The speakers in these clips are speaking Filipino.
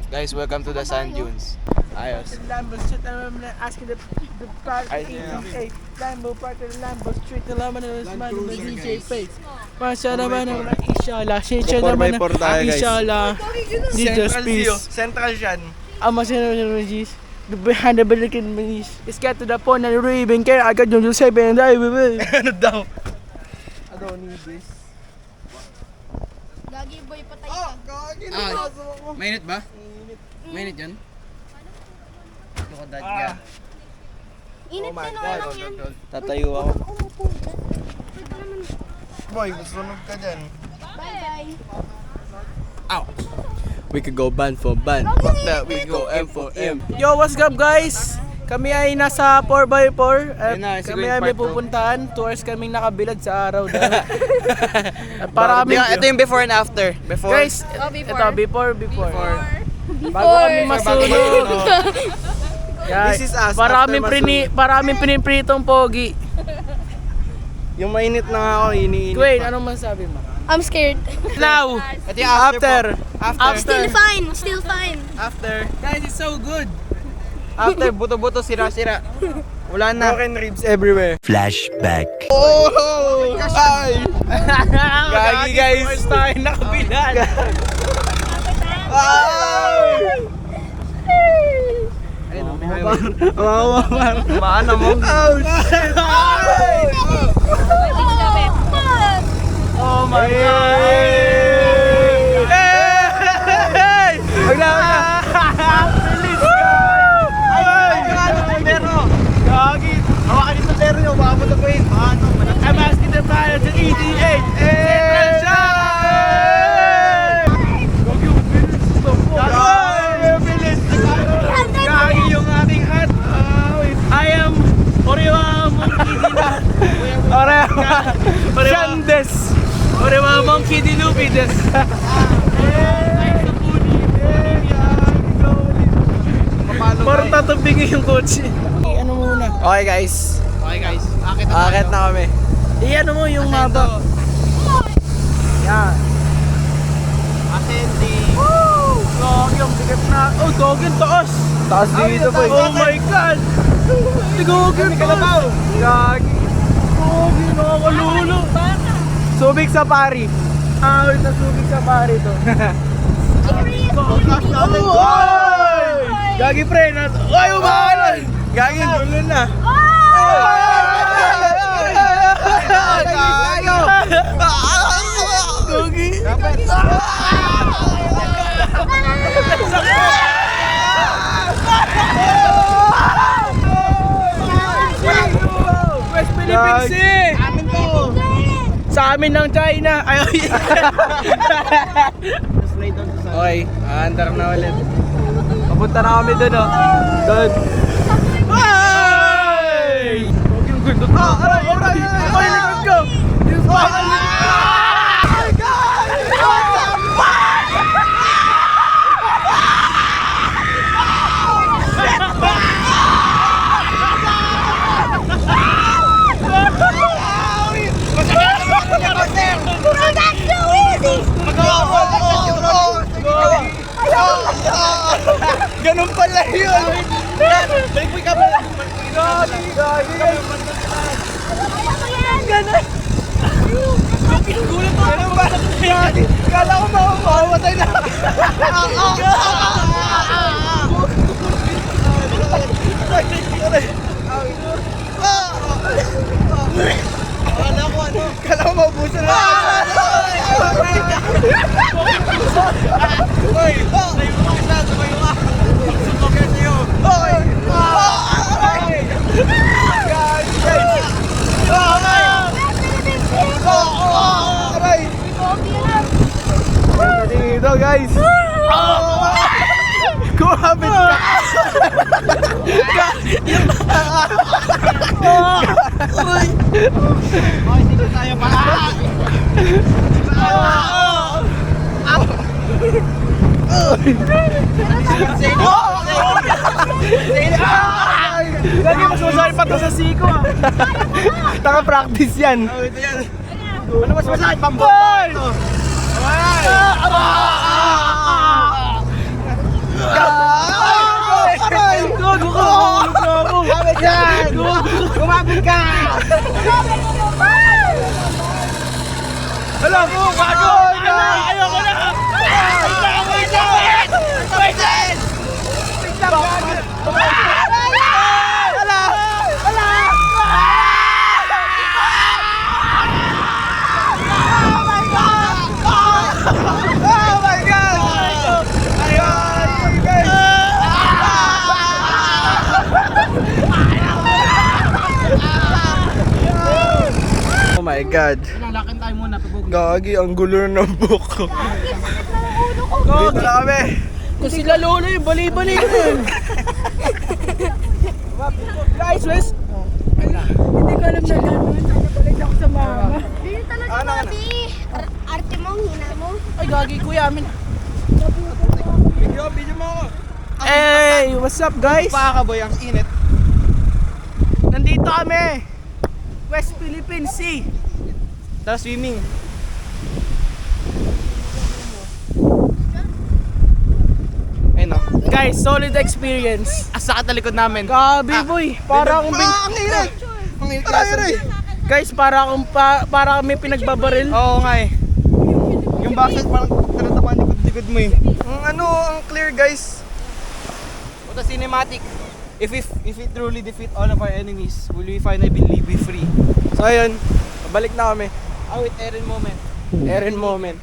Guys, welcome to the sand dunes. Ayos. Lambo Street, I'm asking the party. Hey, Lambo Park and Lambo Street, alaman na naman ng DJ Face. Masya naman naman, inshallah. Inshallah naman na, inshallah. Jesus, peace. Central yan. Masya naman ng Jesus. Behind the Belican Manis. It's get to the point that you really even care. I got you to say, and I will. Ano daw? I don't need this. Gagi boy, patay ka. Mainit ba? Mainit yan? Lukadad ka. Init din o lang yan. Tatayo ako. Pwede naman. Boy, sunog ka dyan. Bye-bye. We could go band for band. Fuck that, we go M for M. Yo, what's up guys? Kami ay nasa 4x4 at Ayun na, kami siguro ay yung may part two. pupuntahan. 2 hours kaming nakabilad sa araw dahil. At para kami, Ito yung before and after. Before. guys, before. ito before. Bago kami masunog. This is us, Para after kami pinipritong pogi. Yung mainit na nga ako, iniinit. Gwen, anong masabi mo? I'm scared. Now, Ito yung after. Still fine. Still fine. After. guys, it's so good. After, buto-buto, sira-sira. Wala na. Broken ribs everywhere. Flashback. Oh! Ay! Gagi, guys. First tayo nakabilad. Ay! Maana mo. Oh, shit! Oh my God. Hey! Wag na, wag na. Bilis, Gagi! Hawakan yung sandero nyo, baka matapuin. I'm asking the pilot to EDA. Central Shine! Bilis! Gagi yung ating hat. I am Oriwa Monkey Dina. Shandes. Oriwa Monkey Dilupides. Parang tatubigin yung kotse. Ano muna? Okay guys, akit na kami. Ano mo yung mapa? Yan. Ascending. Woo! Gagi, ang bigat na. Oh, gagi, ang taas. Taas dito boy. Oh my God! Gagi, ang taas. Gagi. Gagi, nakakalulo. Subic sa pari. Wait, nasubig sa pare to. Gagi pre, ay umahalan. Gagi, gulo na. Gagi. West Philippines Sea! Sa amin ng China! Ay, Okay, andar na ulit. Papunta na kami dun oh. Dun. Ay! Yung gundo to. Aray! Ay, likod ko! Yung Ganun pala yun. Balik mo yung camera. Ganun ba? Kala ko mamamatay na. Kala ko maubusan na. Uy! Dito guys! Kumapit ka! Dito tayo pa! Lagi mas masari pa to sa siko ah. Taka-practice yan. Ano mas masakit? Pambot! Hala mo, bago! Ayoko na! Oh my God. Lalakin tayo muna. Gagi, ang gulo ng buhok ko. Dito na kami. Kung sila lolo yung bali-bali ko yun. Guys, Wes. Hindi ko alam na gano'n. Nabalik ako sa mama. Hindi talaga sabi. Arte mo, hina mo. Ay, gagi kuya amin. Video mo ako. Hey, what's up guys? Pakakaboy, ang init. Nandito kami. West Philippine Sea. Tara swimming. Ayun o. Guys, solid experience. Asa ka talikod namin. Gabi boy, para akong Ang init! Ang init klase. Guys, para akong para kami pinagbabaril. Oo nga eh. Yung backset parang tinatamaan likod-likod mo eh. Ang clear guys. What a cinematic. If we truly defeat all of our enemies, will we finally be free? So ayun, balik na kami. With Eren moment. Eren moment.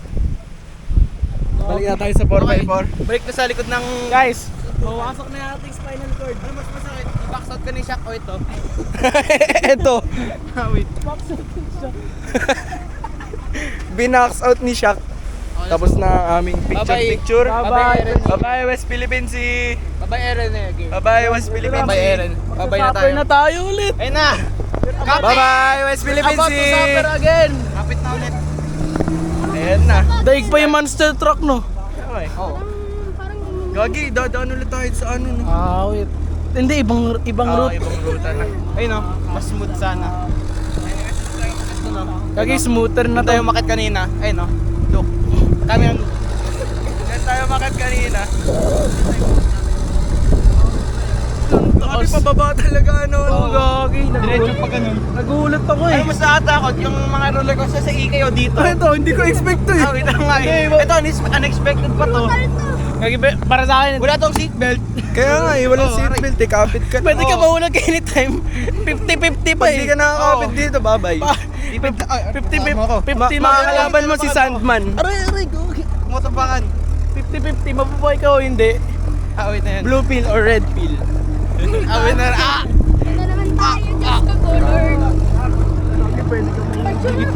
Balik na tayo sa 4x4. Balik na sa likod ng... Guys, mawasok na yung ating spinal cord. Ano mas masakit? I-box out ka ni Shaq o ito? Ito. Wait. Binax out ni Shaq. Tapos na ang aming picture. Bye-bye. Eren. Bye-bye, West Philippine Sea. Bye-bye Eren eh. Bye-bye, West Philippine Bye Sea. Eren. Bye-bye na Supper tayo. na tayo ulit. Ayun na! Bye-bye, West Philippine About to supper Sea. again. Kapit na ulit. Ayan na. Daig pa yung monster truck no. Okay. Oo. Parang Gagi, dadaan ulit tayo sa ano no. Wait. Hindi, ibang route. Ibang ruta na. Ayun o. Mas smooth sana. Gagi, smoother na Na tayo tayo. makit kanina. Ayun o. Look. Kami ang... Yan tayo makat kanina. Sabi pababa talaga ano. Oh, gagi. Diretso pa ganun. Nagulat ako eh. Ano mas nakatakot? Yung mga roller coaster sa IKEA o dito? Ito, hindi ko expect to eh. Ah, wait lang nga eh. Ito, unexpected pa to. Gagi, para sa akin. Wala tong seatbelt. Kaya nga eh, walang seatbelt eh. Kapit ka. Pwede ka mahulog anytime. 50-50 pa Pag di eh. ka nakakapit dito, babay. 50-50 Makakalaban mo si Sandman. Aray, gagi. Motopakan. 50-50, mabubuhay ka o hindi. Ah, wait na yan. Blue pill or red pill. Ah, wait na. Ah! Ano naman tayo, just the color.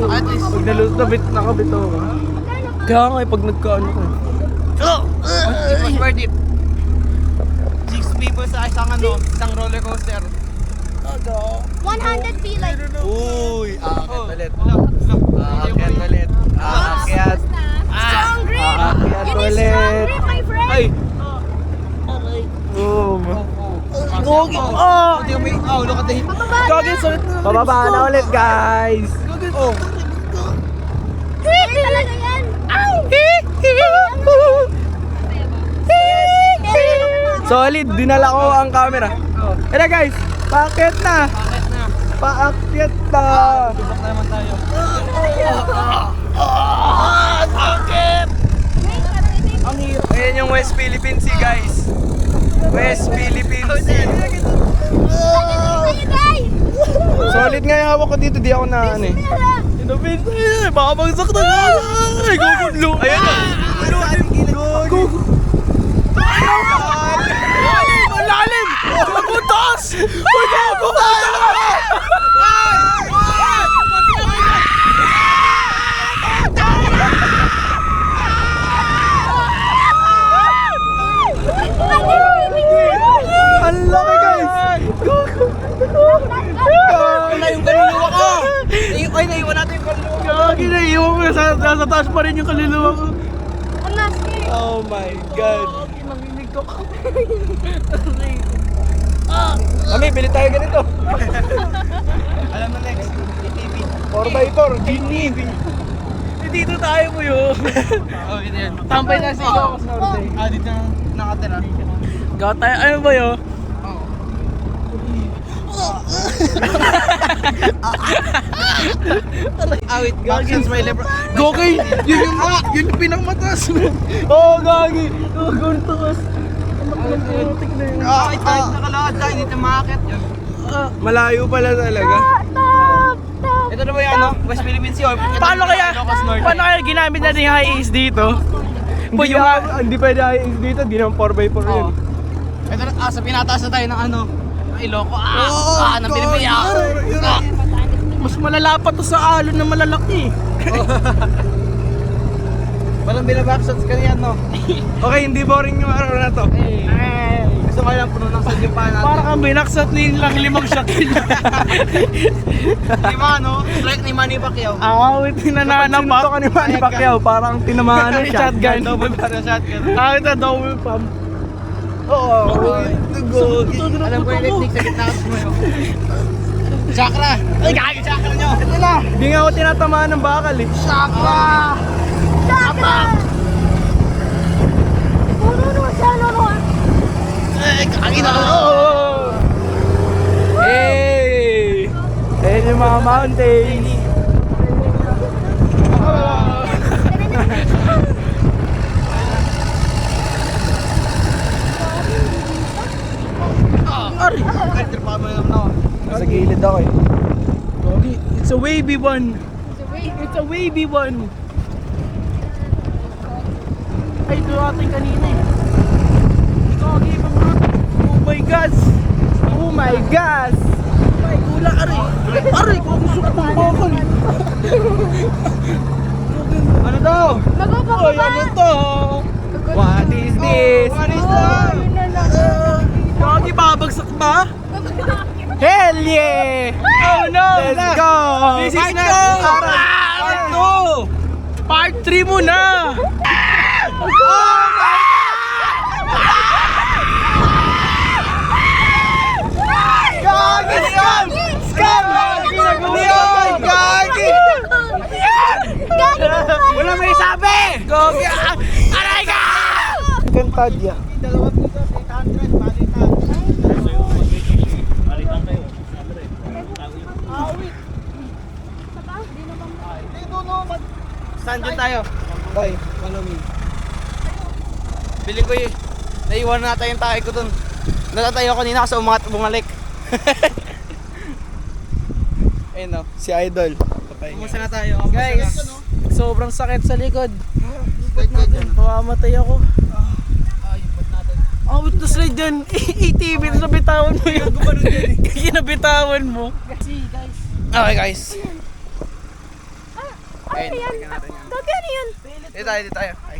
At least. Pag nalulot nakabito ka. Kaya nga eh, pag nagkaano ka. It was worth it. 6 people sa isang roller coaster. 100 be like. Uy, Oh, ulit. Aakyat ulit. Aakyat. Strong grip. Aakyat You need ulit. strong grip, my friend. Ay! Boom. Gogi! Oh! Hindi kami... Oh, look at the... Gogi, sakit na. Pababa na ulit, guys. Oh! Grip talaga yan. Solid, dinala ko ang camera. Ito guys, paakyat na. Bakit na? Paakyat na. Subok na naman tayo. Ang hirap. Ayan yung West Philippine Sea, guys. West Philippine Sea. Solid nga yung hawak ko dito, di ako na ano eh. Inubin sa'yo eh, baka bagsak na nga. Ay, gugudlo. Ayun na. Ang lalim! Putas! Uy, gago! Ang laki, guys. Wala yung kaluluwa ko! Ay, naiwan natin yung kaluluwa ko! Gagi, naiiwan ko. Nasa taas pa rin yung kaluluwa ko. Ang nasty. Oh my God. Gagi, nanginig ko. Kami, bili tayo ganito. Alam na next, ATV. 4x4, Gini. Dito tayo mo yun. Oh, ito yan. Tambay na si Ikaw. Ah, dito na nakatira. Gawa tayo, ano ba yun? Oo. Awit, Gagi. My liver. Gogi! Yun yung pinakmataas mo. Oo, Gagi! Oo, ganito kas. Magkantutik na yun. Kahit nakalakad tayo, hindi tayo makakit. Malayo pala talaga. Ito na ba yung ano? West Philippine Sea? Paano kaya ginamit natin yung high ace dito? Hindi pwede ayos dito, di naman 4x4 yun. Ito na, sa pinataas na tayo ng ano? Ng Ilocos. Ng Pilipinas. Mas malala pa to sa alon na malalaki. Parang binabackshots ka niyan, no? Okay, hindi boring yung araw na to. Gusto ko lang puno ng sad yung paa natin. Para kang binaksat nilang 5 shakil. Di ba, no? Strike ni Manny Pacquiao. Awit na nananapak. Sinuto ka ni Manny Pacquiao, parang tinamaan ng shotgun. Double para shotgun. Awit na double pump. Oo. Alam ko yung technique sa gitna mo yun. Chakra! Ay, kaya chakra nyo! Ito na! Hindi nga ako tinatamaan ng bakal eh. Chakra! Eh, kaki na! Hey! Ayan yung mga mountains. Ari! Trip mo na naman ako. Nasa gilid ako eh. Gogi, it's a wavy one. It's a wavy one. Ay, ito ating kanina eh. Gogi, oh my God! Oh my gosh! Ay, gula, Ari! Ari, kung gusto ko pang bakal. Ano daw? Ay, ano to? What is this? What is that? Gogi, babagsak ba? Hell yeah! Oh no! Let's go! This is Part na! two! Part 2! Part 3 mo na! Gagi! Scam! Scam! Gagi! Wala may sabi! Gogi! Aray ka! Kantadya. Dalawa dito, 800, balitan. Saan dyan tayo? Okay, follow me. Piling ko yun. Naiwan na tayo yung tayo ko dun. Natatayo ako kanina kasi bumalik. Ayun no. Si Idol. Kumusta na tayo? Guys, Sobrang sakit sa likod. Mamamatay ako. Awit na slide dyan. ATV, nabitawan mo yun. Kinabitawan mo. okay guys. Ano yan? Gagi, ano yun? Dito tayo. Ay.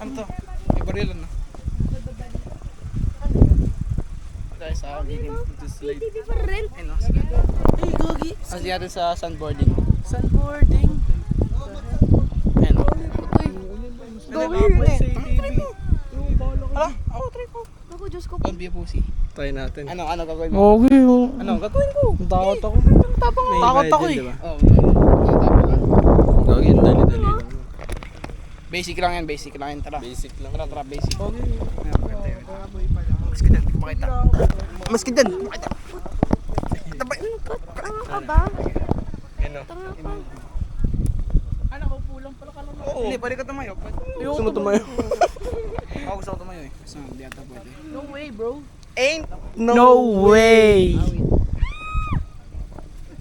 Ano to? May barilan na. Tayo sa giging to slide. TV pa rin. Ayun no. Sige. Ay, Gogi. Kasi natin sa sandboarding. Sunboarding. Ayun no. Gagi, Hala, ako try ko. Ako, Diyos ko. Don't be a pussy. Try natin. Ano gagawin mo? Gogi, oh. Ano gagawin ko? Takot ako. May Takot bayad ako yun, eh. diba? Oh, Gagi, dali-dali lang. basic lang yan, basic lang yan. Tara. Basic lang. Tara, basic. Gogi. Mas kidan, kumakita. Mas kidan, kumakita. Tanga ka ba? Ano? Tanga ka. Ano ko, pulang pala ka lang. Oo. Hindi, pwede ka tumayo. Gusto mo tumayo? Ako gusto ko tumayo eh. Gusto mo, di ata pwede. No way, bro. Ain't No way.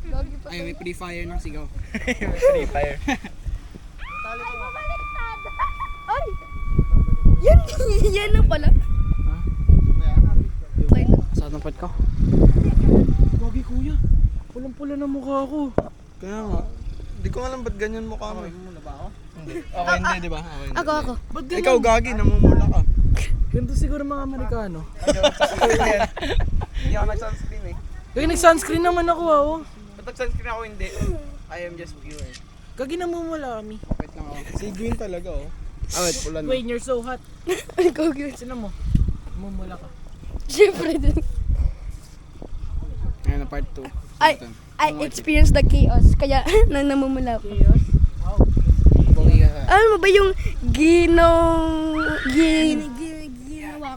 Gagi pa. Ay, may free fire ng sigaw. Free fire. Ay, babaliktad. Ay! Yan, yan na pala. Wait. Saan ang pwede ko? Gogi, kuya. Pulang-pula na mukha ko. Kaya nga. Hindi ko alam ba't ganyan mukha mo. Muna ba ako? Okay, hindi, di ba? Okay, hindi. Ako. Ba't ganun? Ikaw, Gagi, namumula ka. Ganito siguro mga Amerikano. Hindi ako nag-sunscreen eh. Gagi, nag-sunscreen naman ako, oh. Ba't nag-sunscreen ako hindi? I am just pure. Gagi, namumula kami. Wait lang ako. Si Green talaga, oh. Wait, pula na. Wait, you're so hot. Ay, Gagi. Sino mo? Namumula ka. Siyempre din. Ayun na, part 2. I experienced the chaos. Kaya, namumula ko. Bungi ka. Ano mo ba yung ginawa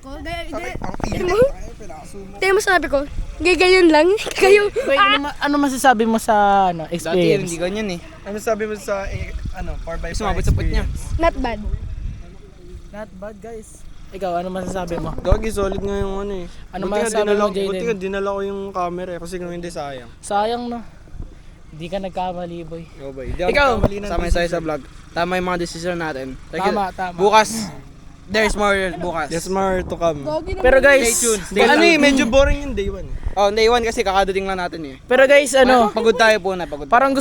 ko? Ang Tingnan mo sinabi ko, Ganyan lang. Kayo, Wait, ano masasabi mo sa Dati experience? hindi ganyan eh. Ano sabi mo sa, 4x4 Sumabot sa puwet niya. not bad. Not bad, guys. Ikaw, ano masasabi mo? Gagi, solid nga yung ano eh. Ano Buti nga masasabi mo, dinala- Jayden? Buti nga dinala ko yung camera eh, kasi kung hindi sayang. Sayang, no? Hindi ka nagkamali, boy. Yo, boy. Di Ikaw, nagkamali ng sama tayo decision. sa vlog. Tama yung mga decision natin. Tama. Bukas, there's more bukas. There's more to come. Pero guys, Stay tuned. Ano eh, medyo boring yung day 1 eh. Oh, day 1 kasi kakadating lang natin eh. pero guys, Pagod tayo po na, pagod. parang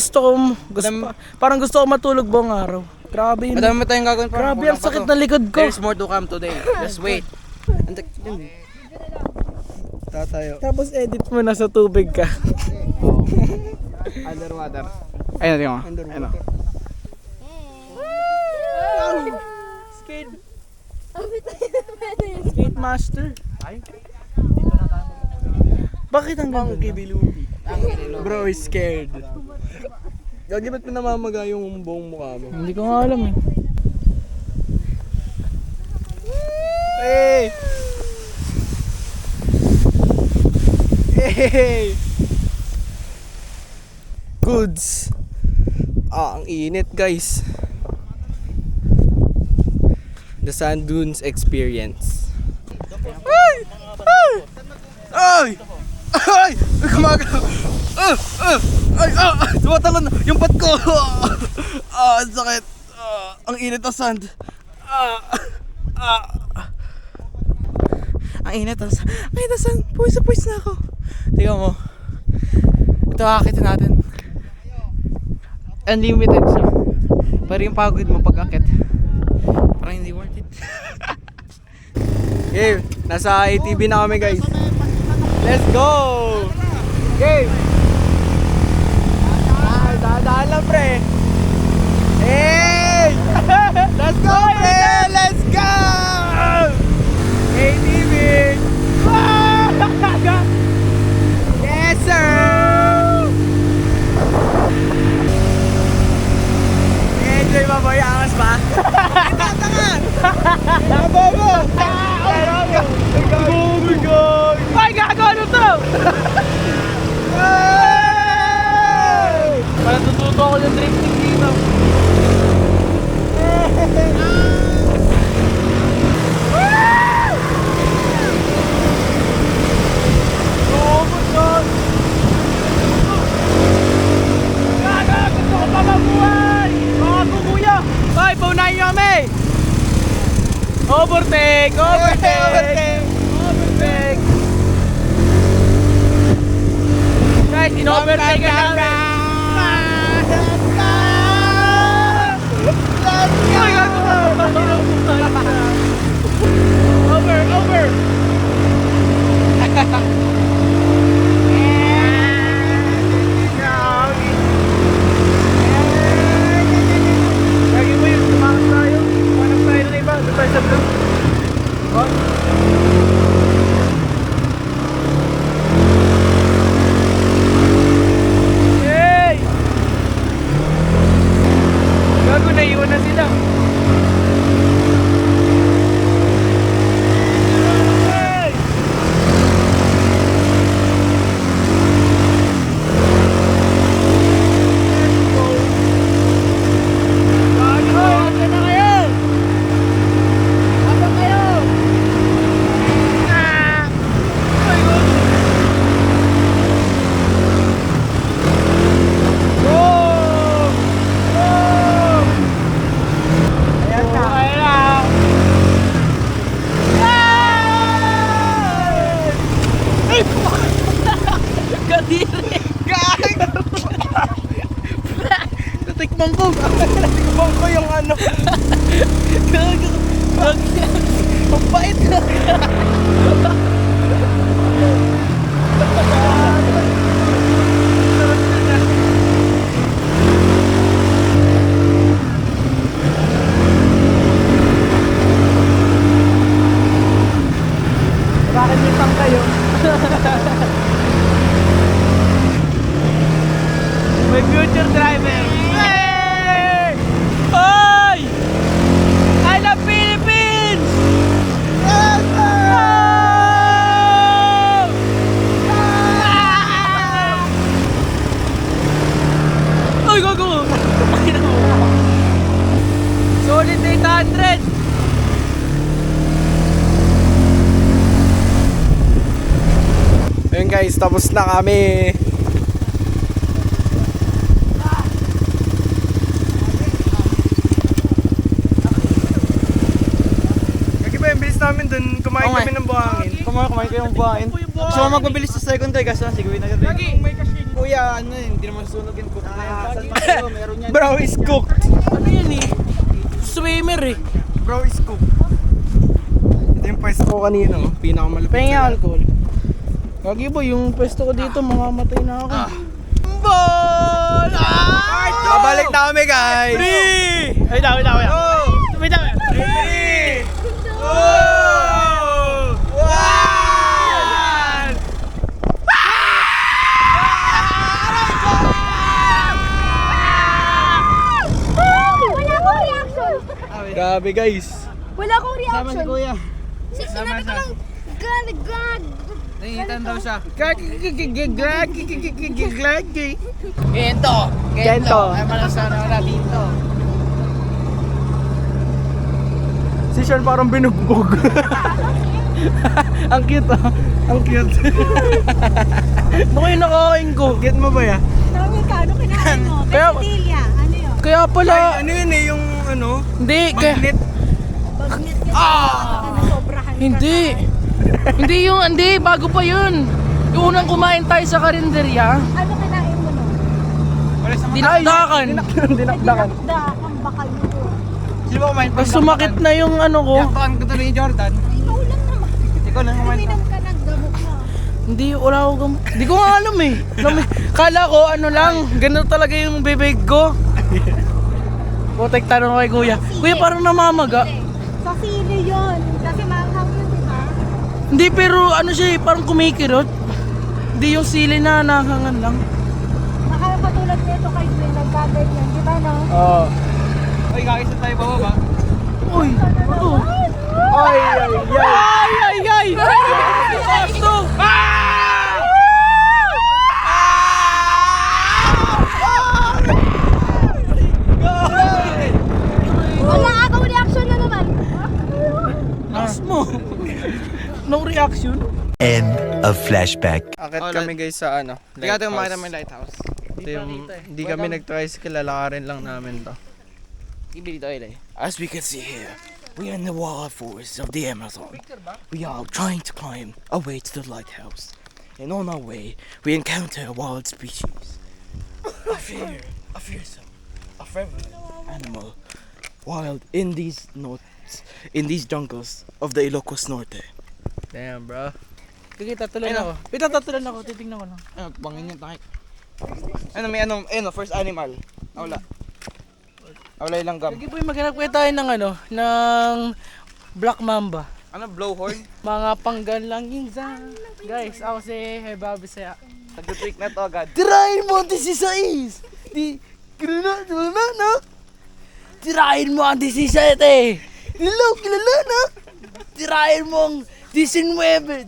parang gusto ko matulog buong araw. Grabe yun. Madami pa tayong gagawin. Grabe, ang sakit na likod ko. There's more to come today. Just wait. Tatayo. Tapos edit mo na sa tubig ka. Underwater. Ayun, tingnan mo. Underwater. Skate. Skate master. Bakit ang ganda? Kibilupi. Bro is scared. Gagi, ba't pinamamaga yung buong mukha mo? Hindi ko nga alam eh. Hey! Hey! Goods! Ang init guys. The Sand Dunes Experience. Ay! Ay! Ay! Ay! Gumagalaw! Ay! Tumatalon na! Yung pat ko! Ang sakit! Ang init ng sand! Ang init ng sand! Ang init ng sand! Puwis na ako! Tingnan mo. Ito akit natin. Unlimited siya. Pero yung pagod mo pag-akit, parang hindi worth it. Okay, nasa ATV na kami guys. Let's go! Okay! Dadaan lang pre! Hey! Let's go pre! Let's go! ATV! Yes sir! Enjoy ba boy? Angas ba? Tatangan! Abobo! Oh my God! Ay, gago! Ano to? Parang tututo ako ng drifting dito. Oh my God! Gago! Gusto ko pa mabuhay! Gago kuya! Ay, paunahin nyo kami! Overtake! Overtake! Overtake! Guys, in-overtake ka namin! Ay, gago ka! Over! Over! Lagi mo yun, tumakas tayo. Tumakas tayo na iba. Doon tayo sa blue. Yay! Gago, naiwan na sila. Yay! Gago, asan na kayo? Asan kayo? Ah! Ay, gago. Go! Go! Ayan na. Ayan na. Yay! Ay, kadiri! Gago! Natikman ko! Natikman ko yung ano! Gago! Gago! Ang bait na! Bakit may pang kayo? May future driver. Hey! Hoy! I love Philippines! Yes, sir! guys, tapos na kami. Kaya ba yung bilis namin dun, kumain kami ng buhangin. Kumain kayo ng buhangin. So magpabilis sa second day kasi sige na Kuya, ano yun, hindi naman sunog yung cook na yan. Meron yan. Bro is cooked. Ano yan eh? Swimmer eh. Bro is cooked. Ito yung pwesto ko kanina, pinakamalapit. Pengi alcohol. Gagi boy, yung pwesto ko dito, mamamatay na ako. Ball! Babalik na kami guys! Wait lang. Wait lang. 3, 2, 1! Wala akong reaction. Grabe guys. Wala akong reaction. Kuya. Sinabi ko lang, gag. Nangitan daw siya. Kento. Ay malasana na dito. Si Sean parang binugbog. Ang cute Ang cute. Ano kayo nakakain ko? Get mo ba ya? Tawag ka, ano kinain mo? Kaya- Quesadilla. Ano yun? Kaya pala, Ay, ano yun eh, yung ano? hindi, kaya, Magnet. Bagnet ka. Nasobrahan ka. hindi, bago pa yun. Yung unang kumain tayo sa karinderya, Ano kinain mo nun? dinakdakan. Dinakdakan. Dinakdakan ba kayo? Sino ba kumain? Tapos sumakit na yung ano ko. Yaktakan ko tuloy ni Jordan. Ikaw lang naman. Ikaw lang kumain. Uminom ka ng gamot mo. Hindi, wala ako Hindi ko nga alam eh. Kala ko ano lang, ganun talaga yung bibig ko. Putek, tanong ko kay kuya. Kuya, parang namamaga. Sa sili yun. Kasi maanghang yun, di ba? Hindi, pero ano siya eh, parang kumikirot. Hindi yung sili na nahangan lang. Nakakatulad nito kay Gwen, nagkaganyan, di ba no? Oo. Uy, kakisa tayo ba? Uy, ano? Ay! Ay! Pasto! Wala akong reaction na naman. Lakas mo. No reaction. End of flashback. Akit kami guys sa ano. Hindi natin makita may lighthouse. Ito yung, hindi kami nag-tricycle, lalakarin lang namin to. As we can see here, we are in the wild forest of the Amazon. We are trying to climb our way to the lighthouse. And on our way, we encounter a wild species. A fearsome, a prevalent animal. Wild in these jungles of the Ilocos Norte. Damn bro. Kikita tuloy ako. Tatulan ako, titingnan ko lang. Ano, bangin yung takik. Ano, may ano, first animal. Wala. Wala ilang gum. Sige po, maghanap kayo tayo ng ano, ng Black Mamba. Ano, blowhorn? Mga panggan lang insan. Guys, ako si Hebabi Saya. Nag-trick na to agad. Tirahin mo ang 16! No? Tirahin mo ang 17! Kilala na! Tirahin mo ang 19!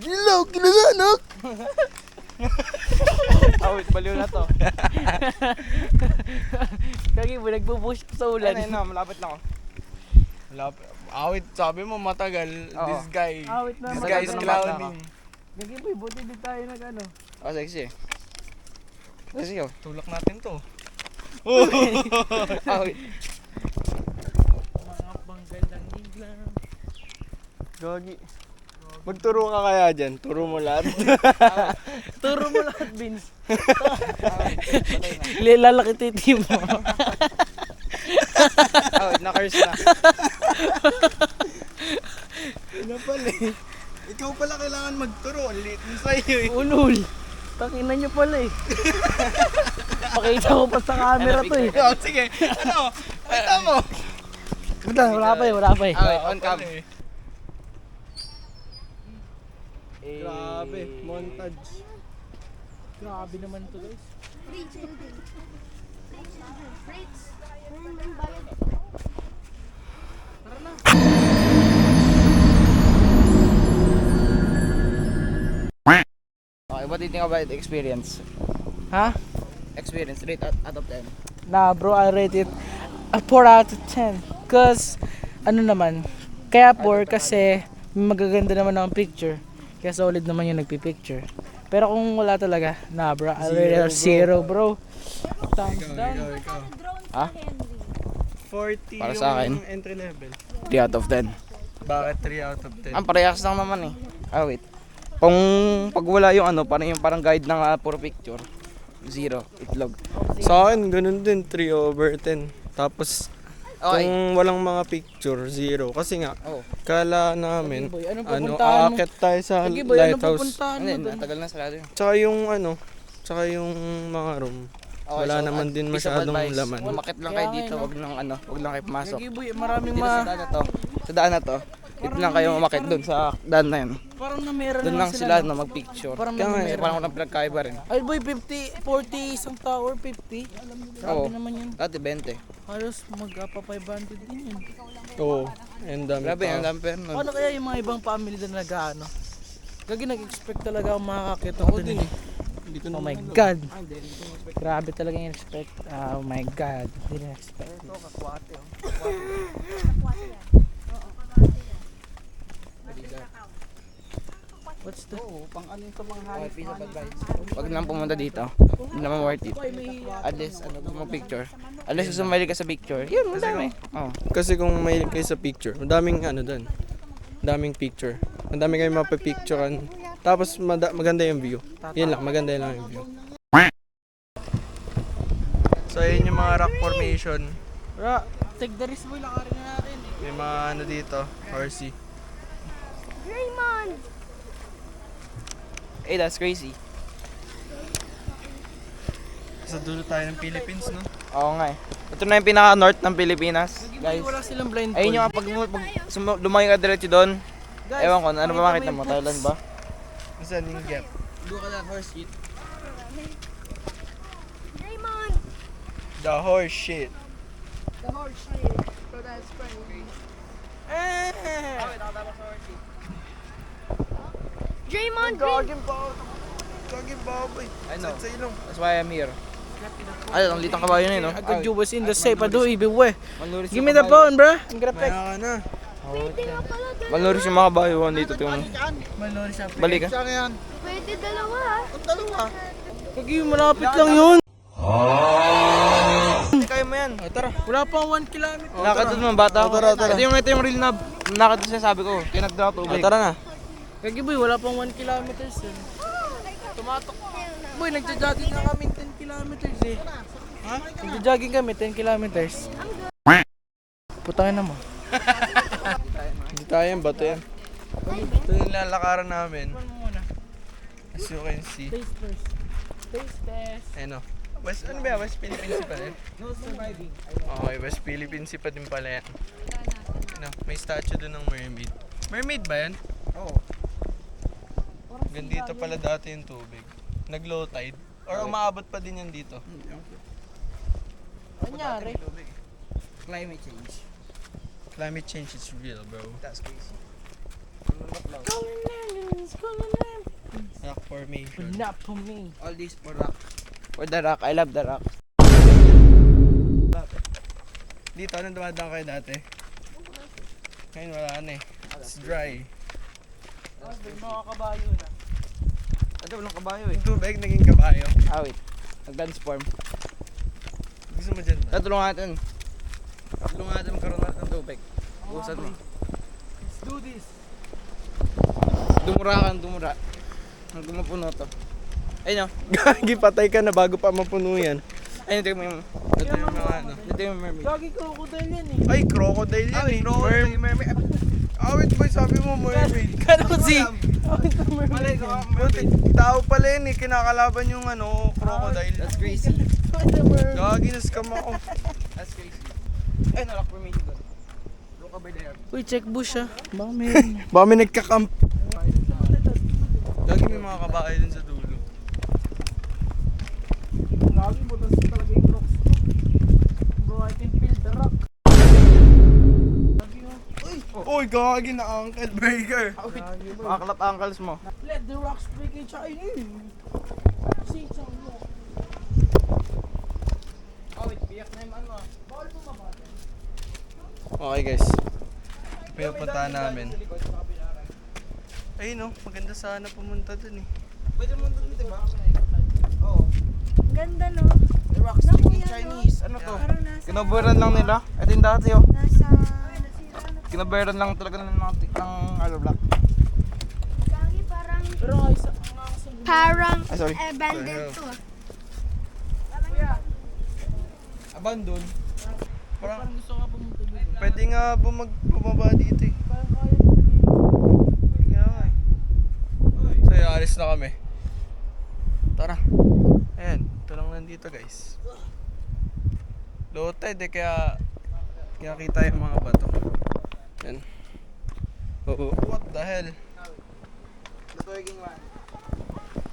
Kilala na! Wait, baliw na to. Kagi po, nagpo-push sa ulan. Ano, malapit na ako. Awit, sabi mo matagal. Oo. This guy. Awit na. This guy is clowning. Gagi po, buti din tayo nag ano. Oh, sexy. Sexy oh. Tulak natin to. Wait. Mga panggan lang insan. Gagi. Magturo ka kaya dyan. Turo mo lahat. Turo mo lahat, Vince. Lalaki titi mo. Wait, na-curse na. Ano pala eh. Ikaw pala kailangan magturo. Ang liit mo sa'yo eh. Ulul. Takinan nyo pala eh. Pakita ko pa sa camera to eh. Oh, sige. Ano? Kita mo. Wala pa eh. Wait, on cam. Grabe. Montage. Grabe naman to guys. Okay, what do you think about the experience? Ha? Experience, rate out of 10. Nah bro, I rate it a 4 out of 10. Cause, ano naman, kaya 4 kasi magaganda naman ang picture. Kaya solid naman yung nagpipicture. Pero kung wala talaga, nah bro, I rate it zero bro. Thumbs down. Ah? 40 Para sa akin. yung entry level. 3 out of 10. Bakit 3 out of 10? Ang parehas lang naman eh. Ah, wait. Pag wala yung ano, parang guide ng puro picture. 0, itlog. Sa akin, ganun din, 3 over 10. Tapos, Okay. kung walang mga picture, 0. Kasi nga, Oh. kala namin, Boy, anong ano, pupuntahan mo? aakit tayo sa Sige boy, ano lighthouse. pupuntahan mo Hindi, doon? natagal na sarado yun. Tsaka yung mga room. Okay, Wala so, naman din piece of masyadong advice, laman. Umakit lang Kaya kayo nga dito, yun, wag lang kayo pumasok. Sige boy, maraming Dito sa daan na to. Sa daan na to. Dito lang kayo umakit doon sa daan na yun. parang namera Doon na lang sila no, magpicture. Parang Kaya nga, namera. parang walang pinagkaiba rin. Ay boy, 50, 40 isang tower, 50. Grabe Oo. naman yun. Dati 20. Halos magpa 500 din yun. Oo, and dami Grabe, pa. ang dami pero nun. Ano kaya yung mga ibang family na nag-ano? Gagi nag-expect talaga akong makakakita ko din eh. Oh my god. Grabe talaga yung expect. Oh my god. Didn't expect it. What's the... Okay, piece of advice. Wag lang pumunta dito. Hindi naman worth it. At least, gusto mo picture. At least gusto mo mahilig ka sa picture. Yun, madami. Oh. Kasi kung may kayo sa picture, madaming ano doon. Daming picture. Madami kayong mapapicturean. Tapos maganda yung view. Yun lang, maganda lang yung view. So ayun yung mga rock formation. Take the risk boy, lakarin na natin. May mga ano dito, horsey. Draymond! Eh, that's crazy. Sa dulo tayo ng Philippines, no? Oo nga eh. Ito na yung pinaka-north ng Pilipinas. Guys, Guys, wala silang blind ayun yung pag lumayo ka diretso doon. Guys, Ewan ko, ano ba pakita makita mo mo? yung Thailand ba? Saan yung gap? Doon ka na horse shit. Draymond! The horse shit. The horse shit. So that's funny. Draymond Green! Gaging baboy. I know. Sa ilong. That's why I'm here. Ay, ang litang kabayo na yun, no? I got you was in the safe. I do even way. Manuris Give me the phone, bro. I'm gonna pick. Kaya ka na. Pwede nga pala dalawa. Manuris yung mga kabayo dito. Tingnan mo. Balik ka. Pwede dalawa ha. Kagi, malapit lang yun. Kaya mo yan. Tara, wala pang 1 kilometer. Lakad doon mga bata. Tara. Ito yung real knob. Lakad doon siya sabi ko. Kinagda ako tubig. Tara na. Kagi boy, wala pang 1 kilometers eh. Tumatok. Boy, nagja-jogging na kami 10 kilometers eh. Ha? Nagja-jogging kami 10 kilometers. Putangin na mo. Hindi tayo yan, bato yan. Ito yung lalakaran namin. As you can see. Taste first. Taste test. Ano? West, ano ba? West Philippines pa rin? No surviving. Okay, West Philippines pa din pala yan. Ano, may statue doon ng mermaid. Mermaid ba yan? Oo. Gandito pala dati yung tubig. Nag-low tide. Or umaabot pa din yan dito. Anyari? Climate change. Climate change is real, bro. That's crazy. Rock formation. But not for me. All this for rock. For the rock. I love the rock. Dito, anong dumadaan kayo dati? Ngayon wala na eh. It's dry. Mga kabayo na. Ito walang kabayo eh. Yung tubig naging kabayo. Ah, wait. Nag-transform. Gusto mo dyan ba? Tulungan natin. Tulungan natin magkaroon natin ng tubig. Busan mo. Let's do this. Dumura ka, dumura. Hanggang mapuno to. Ayun o. Gagi, patay ka na bago pa mapuno yan. Ayun, tignan mo yung... Ito yung mga ano. Ito yung mermaid. Lagi crocodile yan eh. Ay, crocodile yan eh. mermaid. Awit boy, sabi mo mermaid. Kanosi! Buti, tao pala yun eh. Kinakalaban yung ano, crocodile. That's crazy. Gagi, naskam ako. That's crazy. Ayun, rock formation doon. Look over there. Uy, check bush ah. Baka meron. Baka may nagkakamp. Gagi, may mga kabahay dun sa dulo. Lagi mo tas talaga yung rocks ko. Bro, I can feel the rock. Uy, gagi na Uncle Burger. Makaklap ankles mo. Let the rocks break each other. See, some rock. Oh, wait. Biyak na yung ano ah. Bawal bumaba. Okay guys. Pinupuntahan namin. Ayun no, maganda sana pumunta dun eh. Pwede mo doon, di ba? Oo. Ganda no? Rock stick in Chinese. Ano to? Parang nasa... Kinabayaran lang nila. Ito yung dati oh. Nasa... Kinabayaran lang talaga ng mga ng block. Lagi parang... Pero nga isa, Parang Ah, sorry. abandoned to. Abandon. parang gusto nga pumunta dito. Pwede nga bumaba dito eh. Parang kaya naman dito. Kaya nga eh. So yun, alis na kami. Tara. Ayan, ito lang nandito guys. Low tide eh, kaya kita yung mga bato. Yan. Oo. What the hell?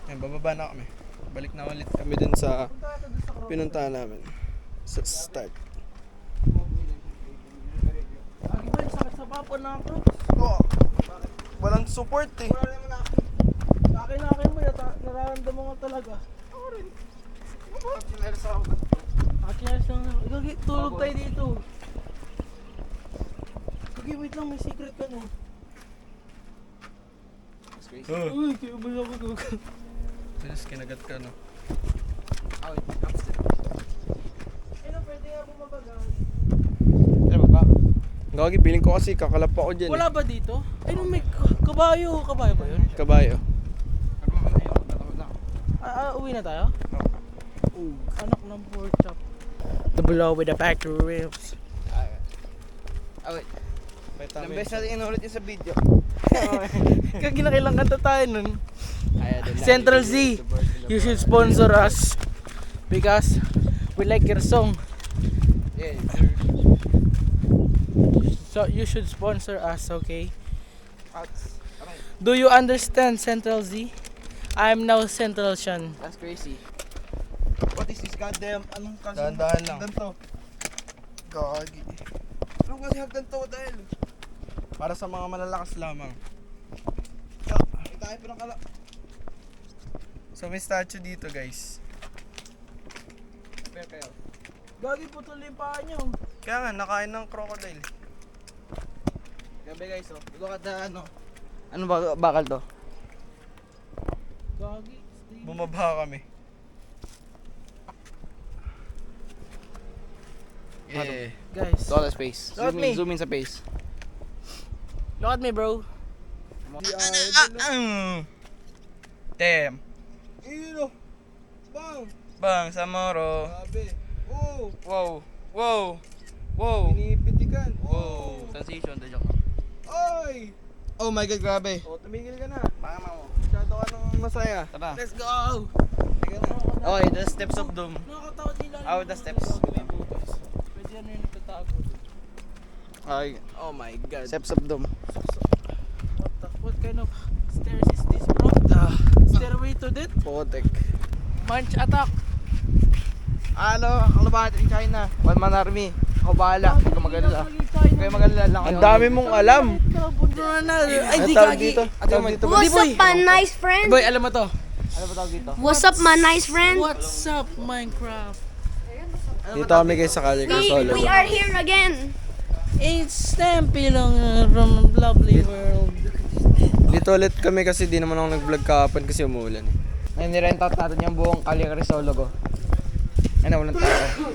Ayan, bababa na kami. Balik na ulit kami dun sa pinuntahan namin. Sa start. Lagi ba yung sakit sa papa na ako? Oh, walang support eh. Akin mo yata, nararamdaman ko talaga. Akin lang, gagi, tulog tayo dito. Gagi, wait lang, may secret ka no. Uy, kaya ba ako gag... Just kinagat ka no. Ano, pwede nga bumabagal. Ano ba? Gagi, feeling ko kasi kakalap ako dyan. Wala ba dito? Ay, no, may kabayo. Kabayo ba yun? Kabayo. Uwi na tayo? Anak ng pork chop. The below with the factory ribs. Ilang beses natin inulit yung sa video. Kaya ginakailang kanta tayo nun. Central Z, you should sponsor us. Because we like your song. Yeah, So you should sponsor us, okay? Do you understand Central Z? I'm now Central Shan. That's crazy. What is this goddamn? Anong kasi? Dahan-dahan lang. Ganto. Gagi. Anong kasi ganto dahil? Para sa mga malalakas lamang. Tayo pa ng kala. So may statue dito guys. Gagi, putol yung paa nyo. Kaya nga, nakain ng crocodile. Gabi guys, oh. Look at the ano. Ano ba bakal to? Gagi. Bumaba kami. Yeah. Guys, Look at the space. Look at me. Zoom in sa face. look at me, bro. Damn. Ino. Bang. Bang, Samoro. Grabe. Oh. Wow. Wow. Wow. Pinipitikan. Oh, sensation, the joke. Oy. Oh my god, grabe. Oh, tumigil ka na. Tama mo. Masyado ka nang masaya. Tara. Let's go! Okay, the steps of doom. Nakakatawa nila. How the steps? Pwede yan yung nagtatago. Ay, oh my god. Steps of doom. What kind of stairs is this, bro? Stairway to death? Potek. Munch attack. Ano, ang labahan in China. One man army. Ako bahala. Huwag ka magalala. Huwag kayo magalala lang. Ang dami mong alam. Ay, di Tawag gagi. dito. Tawag dito. What's up, my nice friend? Boy, alam mo to. Ano ba tawag dito? What's up, my nice friend? What's up, Minecraft? Dito kami guys sa Calle Solo. We are here again. It's Stampy lang from lovely world. Dito ulit kami kasi di naman ako nag-vlog kahapon kasi umuulan. Ngayon nirent out natin yung buong Calle Crisologo. Ano, walang tao.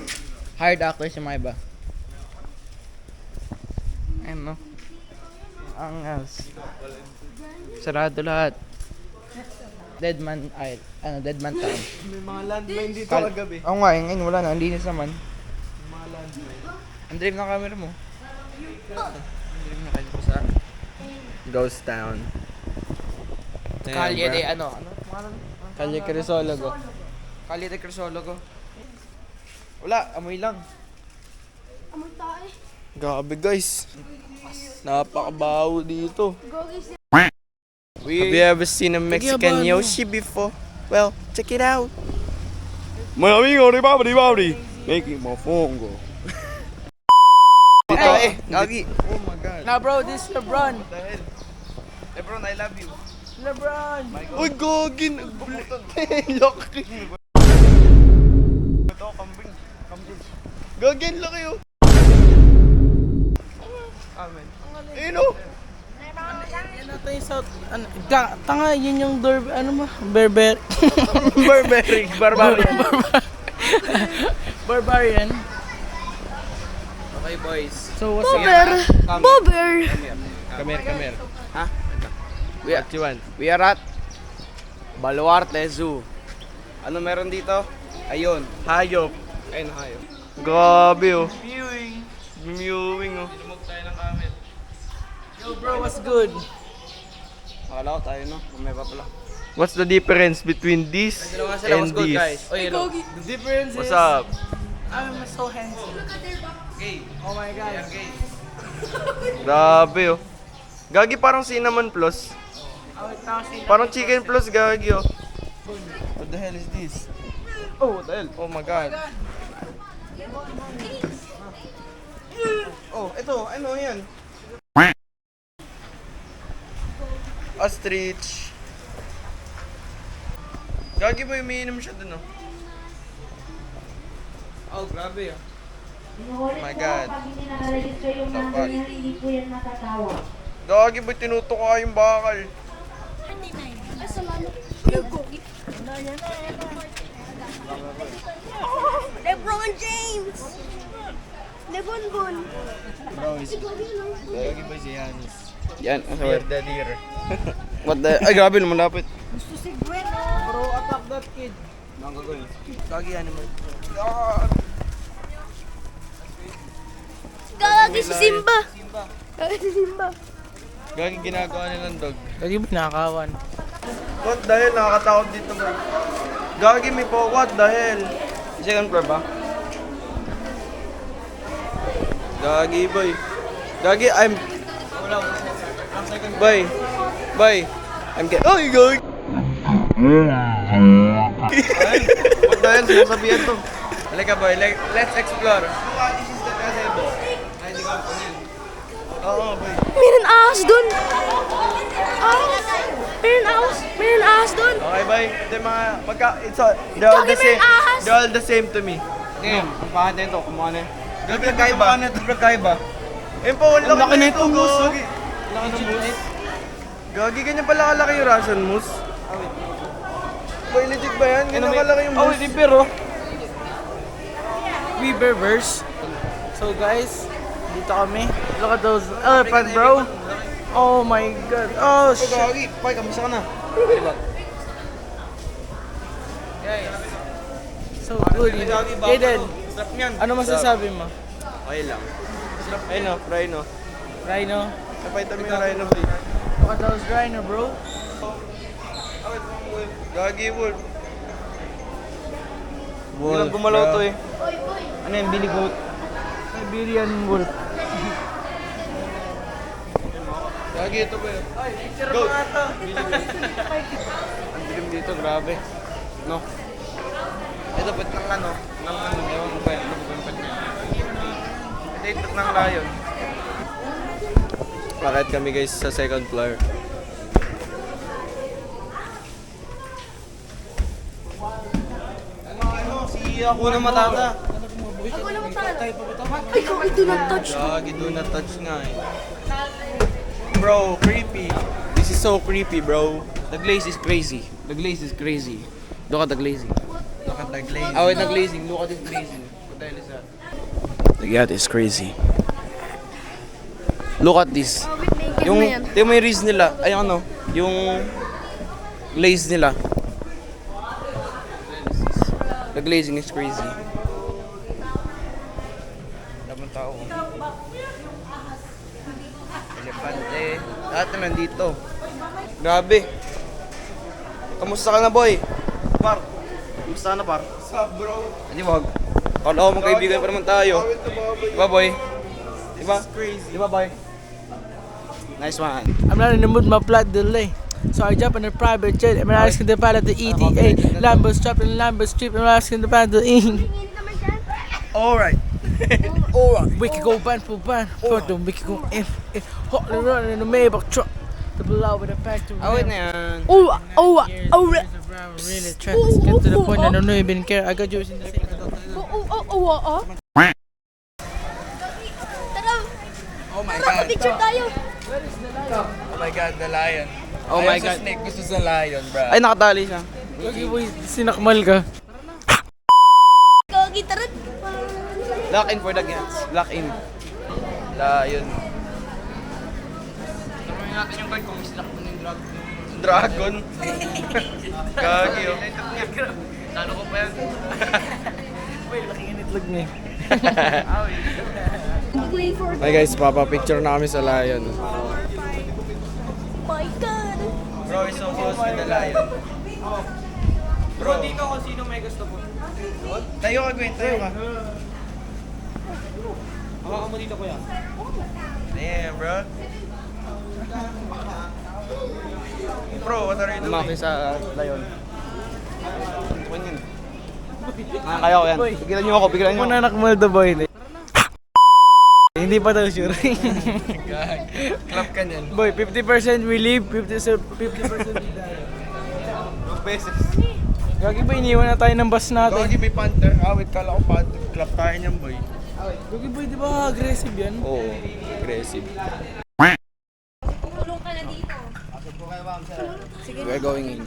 Hired actors yung mga iba. Ayun no. Ang else. Sarado lahat. Dead man ay Dead man town. May mga landmine dito kagabi. Oo nga, ngayon wala na, ang linis naman. Mga landmine. Ang drive ng camera mo. Ang drive na kayo sa Ghost Town. Calle de ano? Calle Crisologo. Calle de Crisologo. Wala, amoy lang. Amoy tayo. Grabe guys. Napakabaho dito. Gogi Have you ever seen a Mexican Yoshi before? Well, check it out. My amigo de babri making my phone go. Dito Hey, Gagi. Oh my god. Now bro, this is LeBron. What the hell? Lebron, I love you. LeBron! Uy, Gagi. Laki. Ito, kambing. Gagi, ang laki oh. Amen. Ino. ito yung South, ano, tanga, yun yung Barbarian. Barbarian. Okay, boys. So, what's Bobber! Come here. Ha? What you want? We are at Baluarte Zoo. Ano meron dito? Ayun, hayop. Ayun, hayop. Grabe oh. Mewing oh. Yo bro, what's good? Akala ko tayo no, may pa pala. What's the difference between this Dalawa sila, and what's good this? guys? Oh, hello. The difference What's is, up? I'm so handsome. Oh my god. Grabe oh. Gagi parang cinnamon plus. Parang chicken plus gagi oh. What the hell is this? Oh, what the hell? Oh my god. Oh, ito, ano yan? Ostrich. Gagi ba umiinom siya dun oh? Oh, grabe ah. Oh my god. Pag hindi nakaregister yung number niya, hindi po yan matatawag. Gagi ba tinutuka yung bakal? Ay, salamat. LeBron James! Lebonbon! Si Bobby, ano? Gagi ba si Yanis? Yan, Dear the deer. What the... Ay, grabe, lumalapit. Gusto si Gwen, Bro, attack that kid. Gagi animal. Gagi si Simba! Gagi si Simba! Gagi ginagawa nilang dog. Lagi ba nakakawan? What the hell? Nakakatakot dito bro. Gagi mi po. What the hell? Second floor ba? Gagi boy. Gagi I'm... Boy. Boy. I'm get... Oy gagi! What the hell? Sinasabihan to. Halika boy. Let's explore. This is the gazebo. Ay, di ka pa rin. Oo boy. Meron ahas dun! Ahas! Meron ahas dun! Okay boy. Ito yung mga... They're all the Gagi, same. may ahas! They're all the same to me. Ngayon, ang pahat na ito, kumuha na. Gagi nagkaiba. Nagkaiba. Ayun po, wala laki na ito, moose, oh. Gagi. Gagi, ganyan pala kalaki yung Russian moose. Boy, legit ba yan? Ganyan kalaki yung Oh, moose. di pero. Weaververse. So guys, dito kami. Look at those elephant, bro. Oh my god. Oh shit. Gagi, Pai, kamusta ka na? So good. Aiden, Sarap niyan. ano masasabi mo? Okay lang. Sarap. Ayun o, rhino. Rhino. Napaitan mo yung rhino, boy. Look at those rhino, bro. Gagi, wolf. Hindi Wolf, lang gumalaw bro. to eh. Ano yung Billy Goat? Siberian wolf. Gagi, ito ba yun? Picture mo nga to. Ang dilim dito, grabe. No? Ito, ba't ng ano? Ewan mo ba yan? Ano ba yung ba't niya? Ito, ito ng lion. Bakit kami guys sa second floor? Si Hakuna Matata. Ako lang matala. Ay, gagi, do not touch. Gagi, do not touch nga eh. Bro, creepy. This is so creepy, bro. The glaze is crazy. The glaze is crazy. Look at the glazing. Look at the glaze. Oh, wait, the glazing. Look at this glazing. What the hell is that? The cat is crazy. Look at this. Naked Yung, na yan. yung may riz nila. Ay, ano? Yung glaze nila. The glazing is crazy. Damang tao. Elepante. Lahat naman dito. Grabe. Kamusta ka na, boy? Par. Kamusta ka na, par? Sup, bro? Hindi wag. Kala ko magkaibigan pa naman tayo. Diba, boy? Diba? Diba, boy? Nice one. I'm not in the mood, my flight delay. So I jump in a private jet. I'm asking the pilot to ETA. Lambo's trapped in Lambo's trip. I'm asking the pilot to eat. Alright. We can go ban for ban. For the we can go in. Hot run in the Maybach truck. The below with a factory. Awit na yan. Oh, Really trying to get to the point that I don't even care. I got yours in the same. Tara, Oh my tara, picture tayo. Oh my God, the lion. Oh my God. Snake, gusto sa lion, bro. Ay, nakatali siya. Gagi boy, sinakmal ka. Gogi, tara. Lock in for the gets. Lock in. Lion. Tanungin natin yung guard kung islock mo yung Dragon. Gagi, oh. Lalo ko pa yan. Itlog niya. Hey guys, papapicture na kami sa lion. My God. Bro, is so close with the lion. Bro, dito kung sino may gusto po. Tayo ka, Gwen, tayo ka. Hawakan mo dito kuya. Damn, bro. Bro, what are you doing? Umaki sa lion. Ganyan. Kaya ko yan. Pigilan niyo ako, pigilan niyo ako. Muna nakmal the boy. Hindi pa daw sure. Clap ka niyan. Boy, 50% we leave, 50% we die. Beses. Gagi ba, iniwan na tayo ng bus natin. Gagi, may panther. Wait, kala ko panther. Clap tayo niyan, boy. Gagi boy, di ba aggressive yan? Oo, aggressive. Tulong ka na dito. We're going in.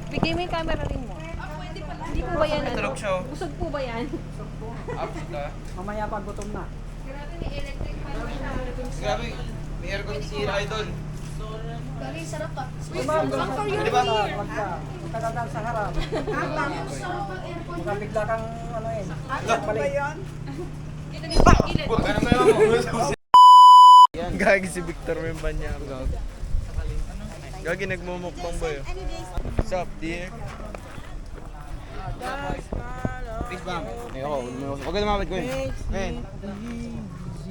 Bigay mo yung camera rin mo. Hindi po ba yan? Tulog siya, oh. Busog po ba yan? Africa. Mamaya pag gutom na. Grabe, may aircon si Idol. Gagi, sarap ka. Come for your beer. Magkakadang sa harap. Bigla kang ano eh. Gagi si Victor Membanya. Gagi nagmumukbang ba yun? What's up, dear? Peace bomb. Ayoko, huwag ka lumapit ko yun. Man.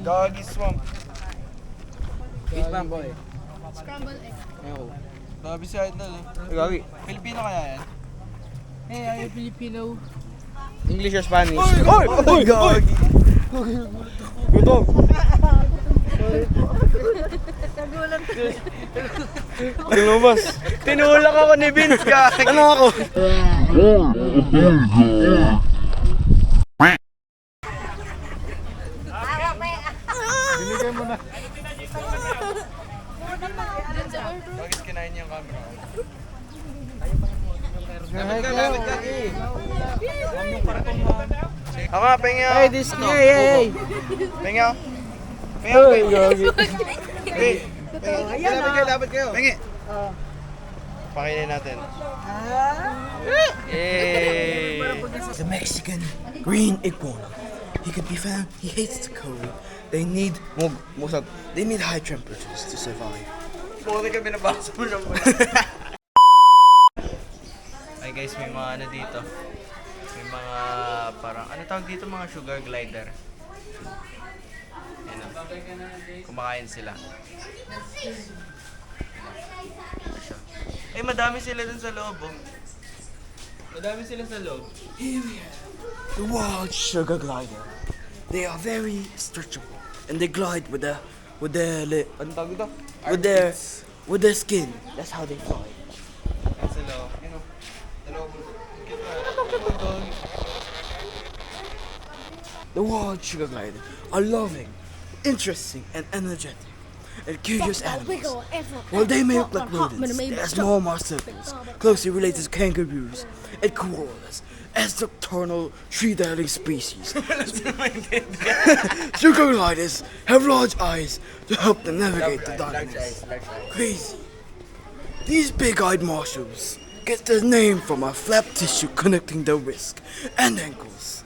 Gagi swamp. Peace bomb boy. Scrambled egg. Ayoko. Sabi si Idol eh. Gagi. Filipino kaya yan? Hey, are you Filipino? English or Spanish? Oy! Oy! Gagi! Gutom! Ano lumabas? Tinulak ako ni Vince, gagi! Ano ako? Binigay mo na. Bakit kinain niya yung camera? Lapit ka, gagi! Ako nga, pengi ako. Hey, this hey. Pengi ako. Pengi ako. Hey, gagi. Pengi. Lapit kayo. Pengi. Pakainin natin. Yay! The Mexican green iguana. He could be found. He hates the cold. They need high temperatures to survive. Buti ka binabasa mo naman. Ay guys, may mga ano dito. May mga parang, ano tawag dito, mga sugar glider. Ayan o. Kumakain sila. Ito siya. Eh, madami sila dun sa loob oh. Madami sila sa loob. Here we have the wild sugar glider. They are very stretchable and they glide with their Ano tawag dito? with their skin. That's how they fly. Ayan sa loob. Ayan o. Sa loob. The wild sugar glider are loving, interesting, and energetic, and curious animals. While they may look like rodents, they are small marsupials, closely related to kangaroos and koalas, as nocturnal tree-dwelling species. Sugar gliders have large eyes to help them navigate the darkness. Crazy. These big-eyed marsupials get their name from a flap tissue connecting their wrists and ankles.